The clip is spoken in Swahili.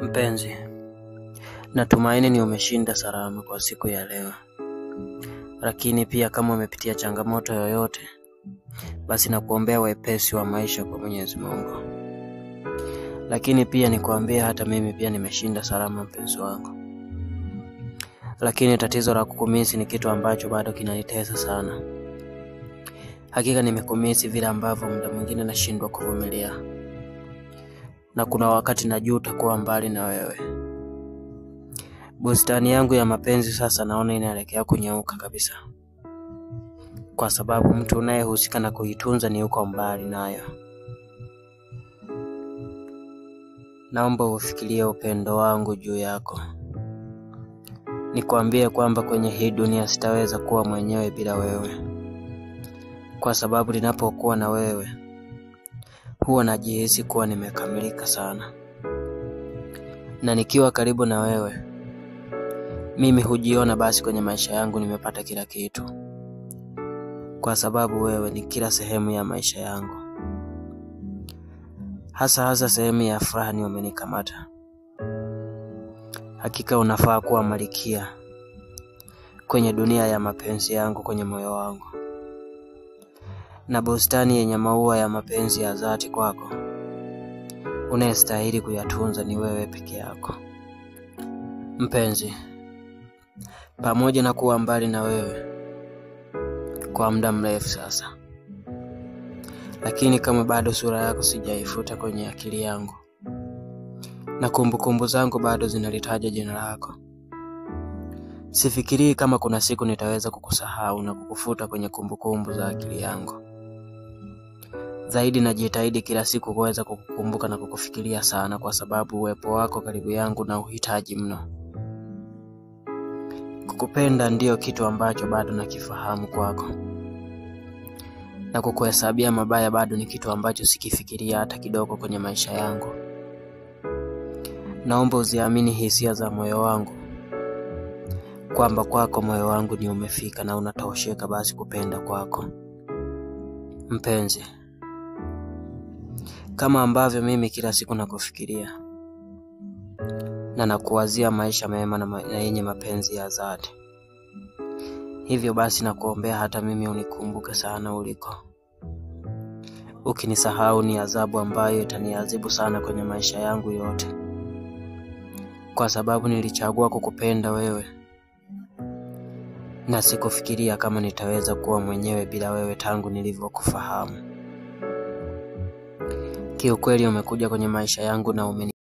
Mpenzi, natumaini ni umeshinda salama kwa siku ya leo. Lakini pia kama umepitia changamoto yoyote, basi nakuombea wepesi wa maisha kwa Mwenyezi Mungu. Lakini pia nikuambia hata mimi pia nimeshinda salama mpenzi wangu. Lakini tatizo la kukumisi ni kitu ambacho bado kinanitesa sana. Hakika nimekumisi vile ambavyo muda mwingine nashindwa kuvumilia. Na kuna wakati najuta kuwa mbali na wewe. Bustani yangu ya mapenzi sasa naona inaelekea kunyauka kabisa. Kwa sababu mtu unayehusika na kuitunza ni yuko mbali nayo. Naomba ufikirie upendo wangu juu yako. Nikwambie kwamba kwenye hii dunia sitaweza kuwa mwenyewe bila wewe. Kwa sababu ninapokuwa na wewe, huwa najihisi kuwa nimekamilika sana. Na nikiwa karibu na wewe, mimi hujiona basi kwenye maisha yangu nimepata kila kitu. Kwa sababu wewe ni kila sehemu ya maisha yangu. Hasa sehemu ya furaha ni umenikamata. Hakika unafaa kuwa malikia kwenye dunia ya mapenzi yangu kwenye moyo wangu. Na bustani yenye maua ya mapenzi ya dhati kwako, unayestahili kuyatunza ni wewe peke yako. Mpenzi, pamoja na kuwa mbali na wewe kwa muda mrefu sasa, lakini kama bado sura yako sijaifuta kwenye akili yangu, na kumbukumbu zangu bado zinalitaja jina lako, sifikirii kama kuna siku nitaweza kukusahau na kukufuta kwenye kumbukumbu za akili yangu. Zaidi najitahidi kila siku kuweza kukukumbuka na kukufikiria sana, kwa sababu uwepo wako karibu yangu na uhitaji mno. Kukupenda ndio kitu ambacho bado nakifahamu kwako. Na kukuhesabia mabaya bado ni kitu ambacho sikifikiria hata kidogo kwenye maisha yangu. Naomba uziamini hisia za moyo wangu, kwamba kwako moyo wangu ni umefika na unatosheka basi kupenda kwako. Mpenzi, kama ambavyo mimi kila siku nakufikiria na nakuwazia maisha mema na yenye mapenzi ya dhati, hivyo basi nakuombea hata mimi unikumbuke sana uliko. Ukinisahau ni adhabu ambayo itaniadhibu sana kwenye maisha yangu yote, kwa sababu nilichagua kukupenda wewe na sikufikiria kama nitaweza kuwa mwenyewe bila wewe tangu nilivyokufahamu. Kiukweli umekuja kwenye maisha yangu na